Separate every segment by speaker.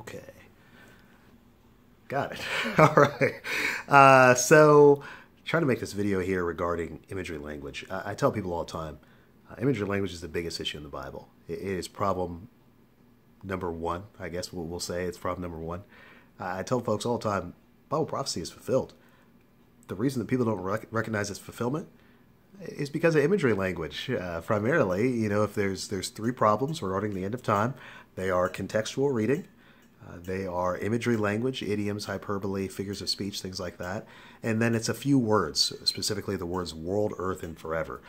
Speaker 1: Okay. Got it. All right. So, trying to make this video here regarding imagery language. I tell people all the time, imagery language is the biggest issue in the Bible. It is problem number one, I guess we'll say. It's problem number one. I tell folks all the time, Bible prophecy is fulfilled. The reason that people don't recognize its fulfillment is because of imagery language. Primarily, if there's three problems regarding the end of time, they are contextual reading, they are imagery language, idioms, hyperbole, figures of speech, things like that. And then it's a few words, specifically the words world, earth, and forever.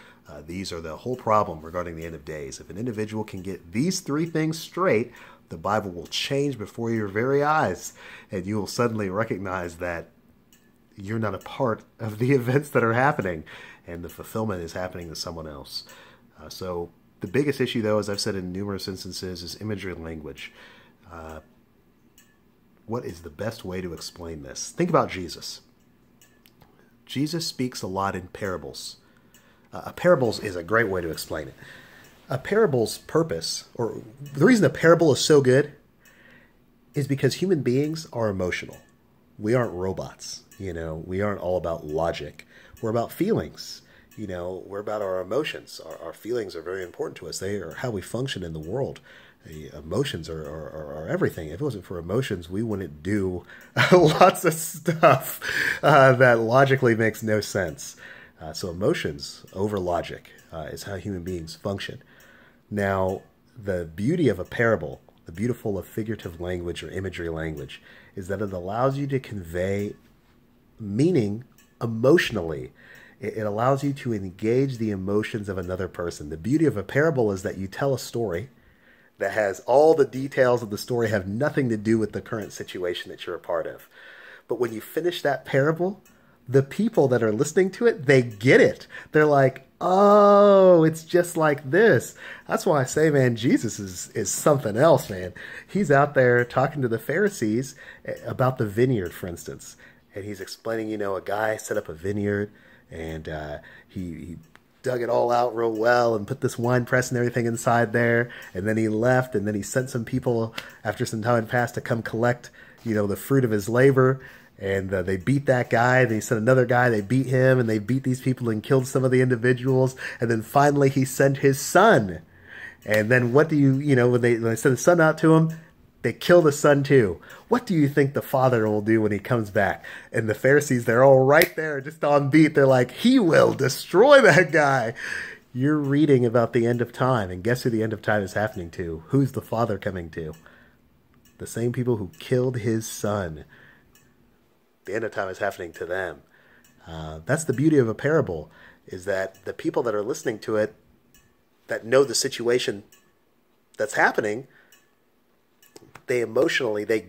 Speaker 1: These are the whole problem regarding the end of days. If an individual can get these three things straight, the Bible will change before your very eyes, and you will suddenly recognize that you're not a part of the events that are happening, and the fulfillment is happening to someone else. So the biggest issue, though, as I've said in numerous instances, is imagery language. What is the best way to explain this? Think about Jesus. Jesus speaks a lot in parables. Parables is a great way to explain it. A parable's purpose, or the reason a parable is so good, is because human beings are emotional. We aren't robots. We aren't all about logic. We're about feelings. We're about our emotions. Our feelings are very important to us. They are how we function in the world. Emotions are everything. If it wasn't for emotions, we wouldn't do lots of stuff that logically makes no sense. So emotions over logic is how human beings function. Now, the beauty of a parable, the beautiful of figurative language or imagery language, is that it allows you to convey meaning emotionally. It allows you to engage the emotions of another person. The beauty of a parable is that you tell a story that has all the details of the story have nothing to do with the current situation that you're a part of. But when you finish that parable, the people that are listening to it, they get it. They're like, oh, it's just like this. That's why I say, man, Jesus is something else, man. He's out there talking to the Pharisees about the vineyard, for instance. And he's explaining, a guy set up a vineyard, and he dug it all out real well and put this wine press and everything inside there. And then he left, and then he sent some people after some time had passed to come collect, the fruit of his labor. And they beat that guy, and he sent another guy, they beat him, and they beat these people and killed some of the individuals. And then finally he sent his son. And then what do when they send the son out to him, they kill the son too. What do you think the father will do when he comes back? And the Pharisees, they're all right there, just on beat. They're like, he will destroy that guy. You're reading about the end of time, and guess who the end of time is happening to? Who's the father coming to? The same people who killed his son. The end of time is happening to them. That's the beauty of a parable, is that the people that are listening to it, that know the situation that's happening, they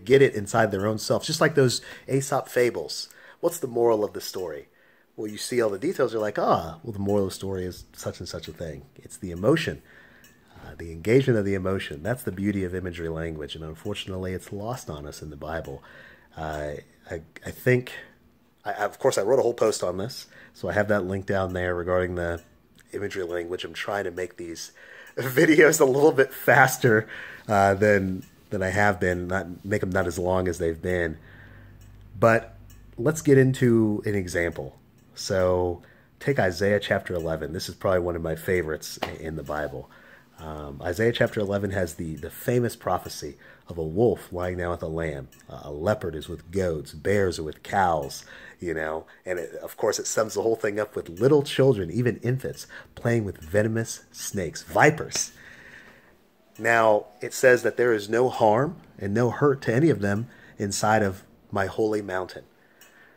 Speaker 1: get it inside their own selves. Just like those Aesop fables. What's the moral of the story? Well, you see all the details, you're like, well, the moral of the story is such and such a thing. It's the emotion, the engagement of the emotion. That's the beauty of imagery language, and unfortunately, it's lost on us in the Bible. I think, of course, I wrote a whole post on this, so I have that link down there regarding the imagery language. I'm trying to make these videos a little bit faster than I have been, make them not as long as they've been. But let's get into an example. So take Isaiah chapter 11. This is probably one of my favorites in the Bible. Isaiah chapter 11 has the famous prophecy of a wolf lying down with a lamb. A leopard is with goats. Bears are with cows, And of course, it sums the whole thing up with little children, even infants, playing with venomous snakes, vipers. Now, it says that there is no harm and no hurt to any of them inside of my holy mountain.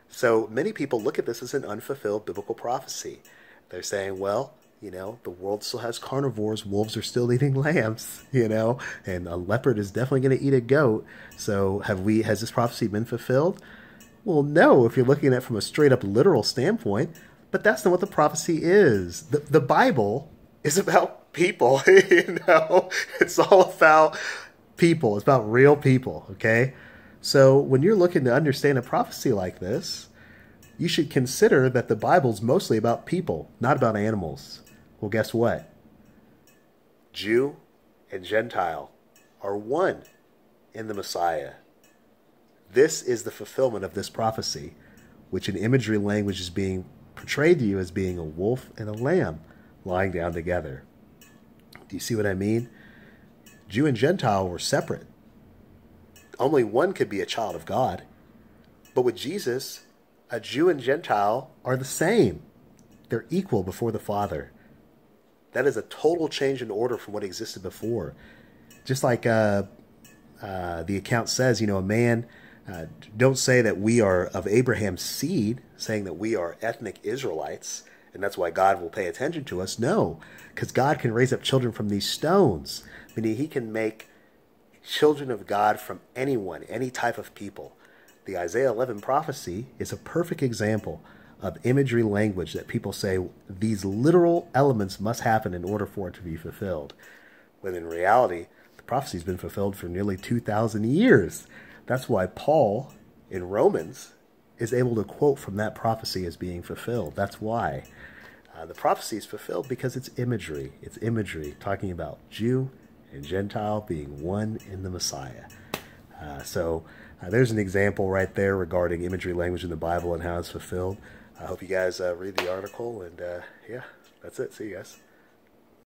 Speaker 1: So many people look at this as an unfulfilled biblical prophecy. They're saying, well, the world still has carnivores. Wolves are still eating lambs, and a leopard is definitely going to eat a goat. So has this prophecy been fulfilled? Well, no, if you're looking at it from a straight up literal standpoint, but that's not what the prophecy is. The Bible is about people, It's all about people. It's about real people, okay? So when you're looking to understand a prophecy like this, you should consider that the Bible's mostly about people, not about animals. Well, guess what? Jew and Gentile are one in the Messiah. This is the fulfillment of this prophecy, which in imagery language is being portrayed to you as being a wolf and a lamb lying down together. Do you see what I mean? Jew and Gentile were separate. Only one could be a child of God. But with Jesus, a Jew and Gentile are the same. They're equal before the Father. That is a total change in order from what existed before. Just like the account says, a man, don't say that we are of Abraham's seed, saying that we are ethnic Israelites, and that's why God will pay attention to us. No, because God can raise up children from these stones. Meaning he can make children of God from anyone, any type of people. The Isaiah 11 prophecy is a perfect example of imagery language that people say these literal elements must happen in order for it to be fulfilled. When in reality, the prophecy has been fulfilled for nearly 2,000 years. That's why Paul in Romans is able to quote from that prophecy as being fulfilled. That's why. The prophecy is fulfilled because it's imagery. It's imagery talking about Jew and Gentile being one in the Messiah. So there's an example right there regarding imagery language in the Bible and how it's fulfilled. I hope you guys read the article, and yeah, that's it. See you guys.